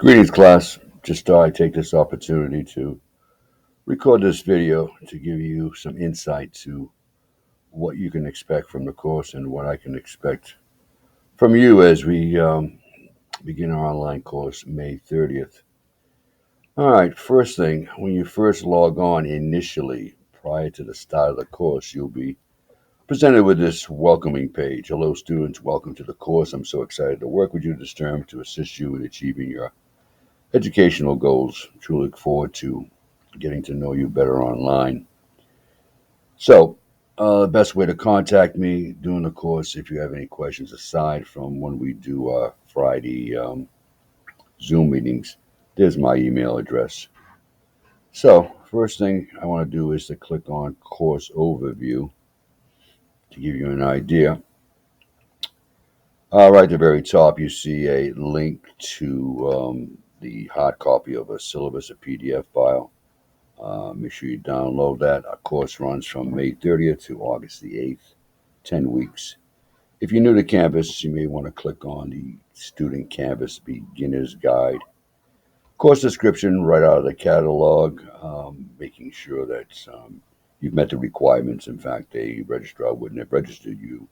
Greetings, class. Just thought I'd take this opportunity to record this video to give you some insight to what you can expect from the course and what I can expect from you as we begin our online course May 30th. All right, first thing, when you first log on initially, prior to the start of the course, you'll be presented with this welcoming page. Hello, students. Welcome to the course. I'm so excited to work with you this term to assist you in achieving your educational goals. Truly look forward to getting to know you better online. So, the best way to contact me during the course, if you have any questions aside from when we do our Friday Zoom meetings, there's my email address. So, first thing I want to do is to click on Course Overview to give you an idea. Right at the very top, you see a link to the hard copy of a syllabus, a PDF file. Make sure you download that. Our course runs from May 30th to August the 8th, 10 weeks. If you're new to Canvas, you may want to click on the Student Canvas Beginner's Guide. Course description right out of the catalog, making sure that you've met the requirements. In fact, a registrar wouldn't have registered you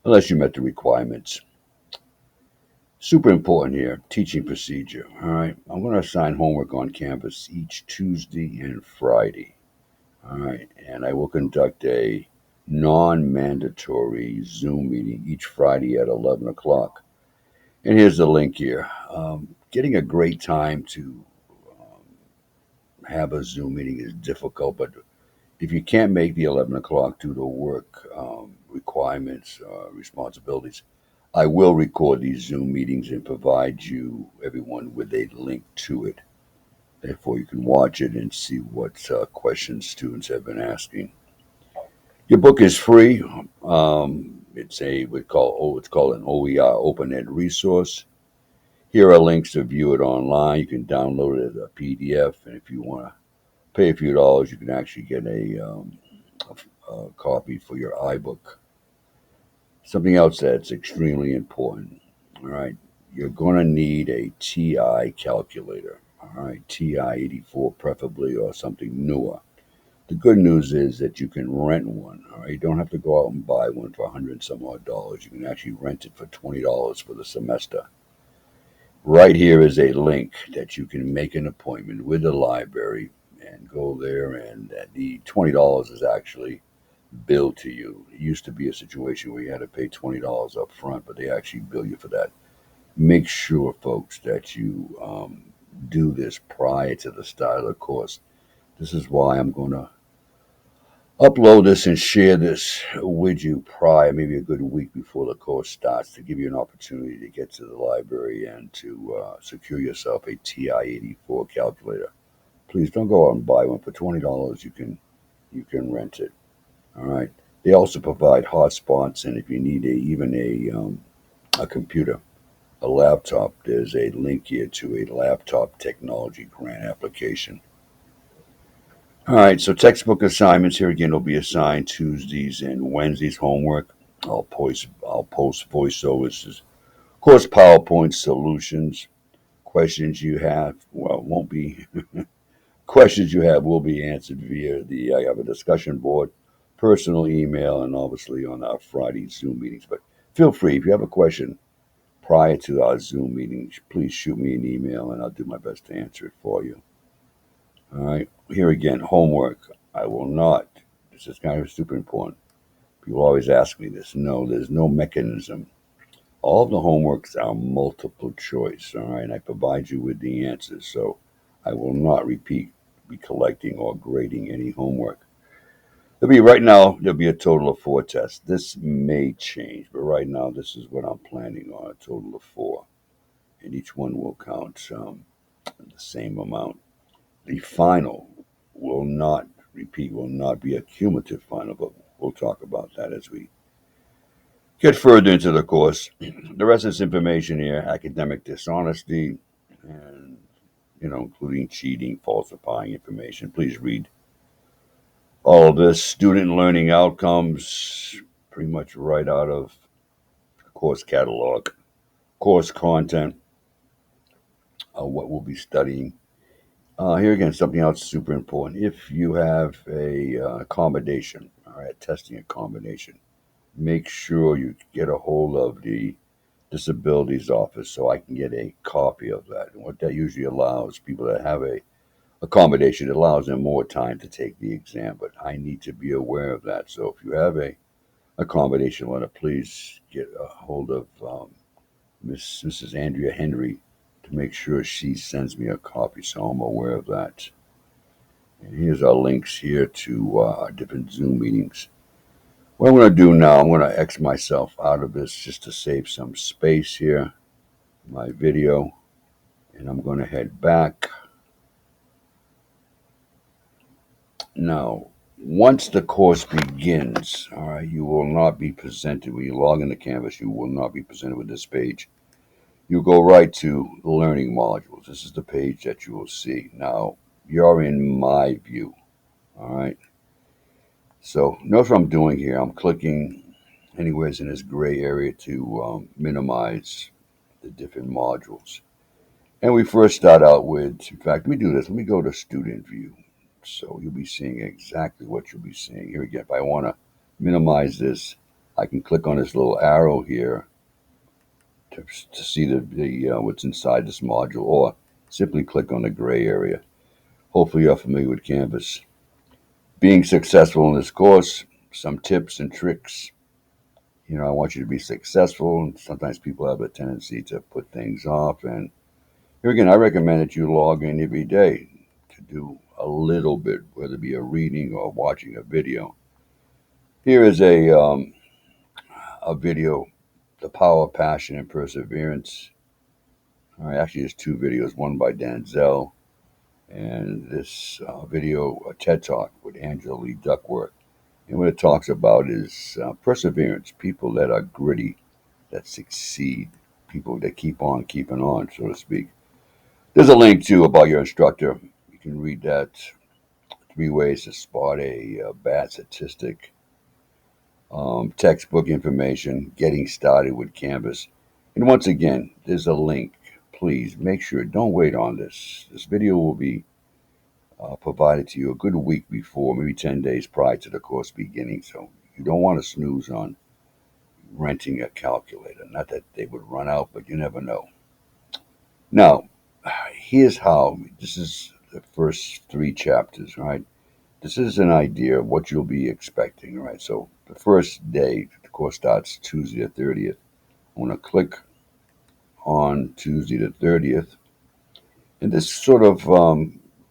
unless you met the requirements. Super important here, teaching procedure. All right, I'm going to assign homework on Canvas each Tuesday and Friday. All right, and I will conduct a non-mandatory Zoom meeting each Friday at 11 o'clock. And here's the link here. Getting a great time to have a Zoom meeting is difficult, but if you can't make the 11 o'clock due to work requirements, responsibilities, I will record these Zoom meetings and provide you, everyone, with a link to it. Therefore, you can watch it and see what questions students have been asking. Your book is free. It's called an OER Open Ed resource. Here are links to view it online. You can download it as a PDF, and if you want to pay a few dollars, you can actually get a copy for your iBook. Something else that's extremely important. All right, you're going to need a TI calculator. All right, TI 84 preferably, or something newer. The good news is that you can rent one. All right, you don't have to go out and buy one for $100 and some odd dollars. You can actually rent it for $20 for the semester. Right here is a link that you can make an appointment with the library and go there, and the $20 is actually billed to you. It used to be a situation where you had to pay $20 up front, but they actually bill you for that. Make sure, folks, that you do this prior to the start of the course. This is why I'm going to upload this and share this with you prior, maybe a good week before the course starts, to give you an opportunity to get to the library and to secure yourself a TI-84 calculator. Please don't go out and buy one for $20. You can rent it. All right. They also provide hotspots, and if you need a computer, a laptop, there's a link here to a laptop technology grant application. All right, so textbook assignments here again will be assigned Tuesdays and Wednesdays homework. I'll post voiceovers, of course, PowerPoint solutions. Questions you have, well, won't be questions you have will be answered via the I have a discussion board, personal email, and obviously on our Friday Zoom meetings. But feel free if you have a question prior to our Zoom meetings, please shoot me an email and I'll do my best to answer it for you. All right. Here again, homework. I will not. This is kind of super important. People always ask me this. No, there's no mechanism. All of the homeworks are multiple choice. All right. And I provide you with the answers. So I will not be collecting or grading any homework. There'll be a total of 4 tests. This may change, but right now this is what I'm planning on, a total of 4. And each one will count the same amount. The final will not be a cumulative final, but we'll talk about that as we get further into the course. The rest of this information here, academic dishonesty, and including cheating, falsifying information. Please read all of this. Student learning outcomes, pretty much right out of the course catalog. Course content. what we'll be studying. Here again, something else super important. If you have a accommodation, all right, testing accommodation, make sure you get a hold of the disabilities office so I can get a copy of that. And what that usually allows people that have a accommodation, it allows them more time to take the exam. But I need to be aware of that. So if you have a accommodation letter, please get a hold of Mrs. Andrea Henry to make sure she sends me a copy so I'm aware of that. And here's our links here to our different Zoom meetings. What I'm going to do now, I'm going to X myself out of this just to save some space here, my video, and I'm going to head back. Now, once the course begins, all right, you will not be presented, when you log into Canvas, you will not be presented with this page. You go right to the learning modules. This is the page that you will see. Now, you're in my view, all right? So notice what I'm doing here. I'm clicking anywheres in this gray area to minimize the different modules. And we first start out with, in fact, let me do this. Let me go to student view. So you'll be seeing exactly what you'll be seeing. Here again, if I want to minimize this, I can click on this little arrow here to see the what's inside this module, or simply click on the gray area. Hopefully you're familiar with Canvas. Being successful in this course, some tips and tricks. You know, I want you to be successful, and sometimes people have a tendency to put things off. And here again, I recommend that you log in every day to do a little bit, whether it be a reading or watching a video. Here is a video, The Power of Passion and Perseverance. All right, actually, there's two videos, one by Denzel, and this video, a TED Talk with Angela Lee Duckworth. And what it talks about is perseverance, people that are gritty, that succeed, people that keep on keeping on, so to speak. There's a link too about your instructor. You can read that. 3 ways to spot a bad statistic. Textbook information, getting started with Canvas. And once again, there's a link. Please make sure, don't wait on this. This video will be provided to you a good week before, maybe 10 days prior to the course beginning. So you don't want to snooze on renting a calculator. Not that they would run out, but you never know. Now, here's how. This is the first 3 chapters, right? This is an idea of what you'll be expecting, right? So the first day, the course starts Tuesday the 30th. I'm going to click on Tuesday the 30th. And this sort of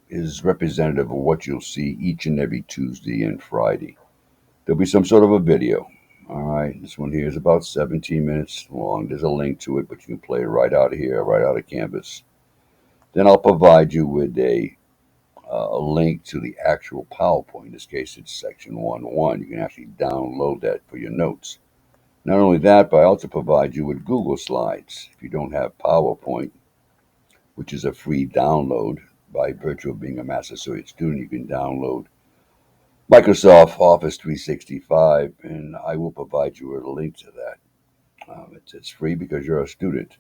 is representative of what you'll see each and every Tuesday and Friday. There'll be some sort of a video. All right, this one here is about 17 minutes long. There's a link to it, but you can play it right out of here, right out of Canvas. Then I'll provide you with a link to the actual PowerPoint. In this case, it's section 1.1. You can actually download that for your notes. Not only that, but I also provide you with Google Slides. If you don't have PowerPoint, which is a free download by virtue of being a Master Associate student, you can download Microsoft Office 365, and I will provide you with a link to that. It's free because you're a student.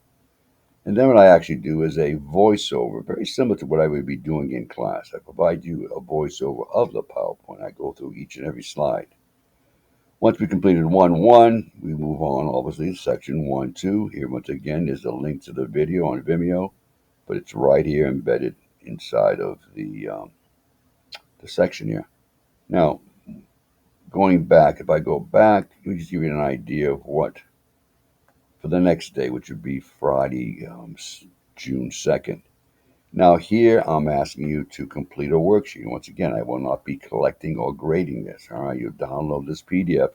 And then what I actually do is a voiceover, very similar to what I would be doing in class. I provide you a voiceover of the PowerPoint. I go through each and every slide. Once we completed 1.1, we move on, obviously, to section 1.2. Here, once again, is a link to the video on Vimeo, but it's right here embedded inside of the section here. Now, going back, if I go back, let me just give you an idea of what for the next day, which would be Friday, June 2nd. Now here I'm asking you to complete a worksheet. Once again, I will not be collecting or grading this. All right, you download this PDF.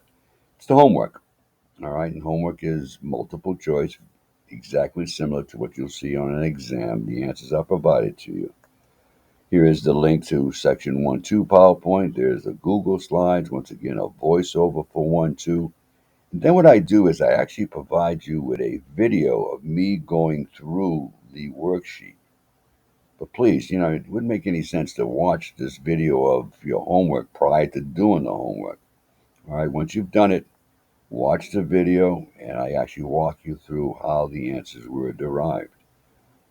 It's the homework. All right, and homework is multiple choice, exactly similar to what you'll see on an exam. The answers are provided to you. Here is the link to section 1.2 PowerPoint. There's the Google Slides. Once again, a voiceover for 1.2. And then what I do is I actually provide you with a video of me going through the worksheet. But please, it wouldn't make any sense to watch this video of your homework prior to doing the homework. All right, once you've done it, watch the video, and I actually walk you through how the answers were derived.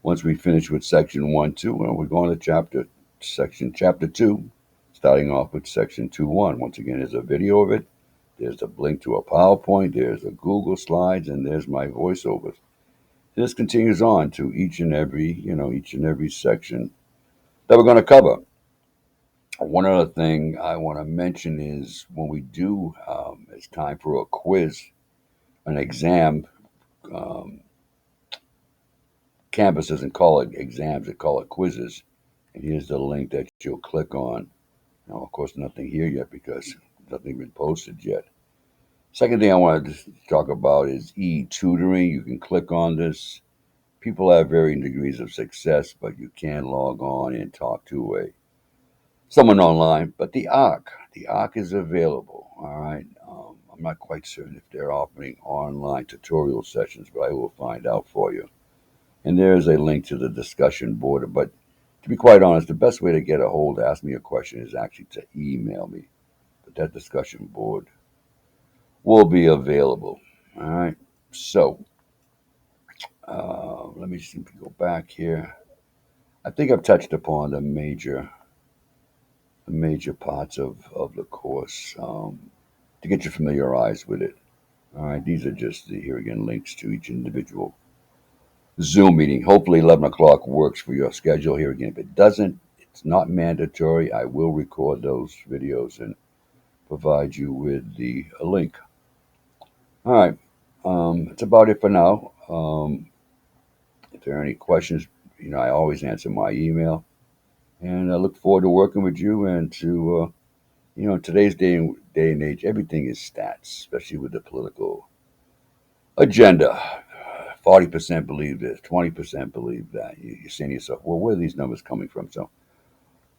Once we finish with section 1, 2, well, we're going to chapter 2, starting off with section 2, 1. Once again, there's a video of it. There's a link to a PowerPoint. There's a Google Slides, and there's my voiceovers. This continues on to each and every section that we're going to cover. One other thing I want to mention is when we do, it's time for a quiz, an exam. Um, Canvas doesn't call it exams, they call it quizzes. And here's the link that you'll click on. Now, of course, nothing here yet because nothing been posted yet. Second thing I wanted to talk about is e-tutoring. You can click on this. People have varying degrees of success, but you can log on and talk to someone online. But the ARC is available. All right. I'm not quite certain if they're offering online tutorial sessions, but I will find out for you. And there's a link to the discussion board. But to be quite honest, the best way to get a hold, to ask me a question, is actually to email me. But that discussion board will be available. All right. So let me see, go back here. I think I've touched upon the major parts of the course to get you familiarized with it. All right. These are just here again links to each individual Zoom meeting. Hopefully, 11 o'clock works for your schedule. Here again, if it doesn't, it's not mandatory. I will record those videos and provide you with the link. All right. That's about it for now. If there are any questions, I always answer my email. And I look forward to working with you and to, in today's day and age, everything is stats, especially with the political agenda. 40% believe this, 20% believe that. You're saying to yourself, well, where are these numbers coming from? So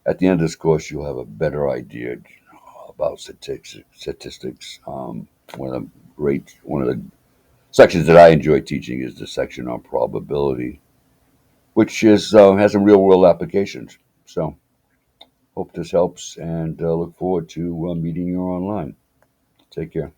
at the end of this course, you'll have a better idea about statistics. One of the sections that I enjoy teaching is the section on probability, which has some real world applications. So hope this helps, and look forward to meeting you online. Take care.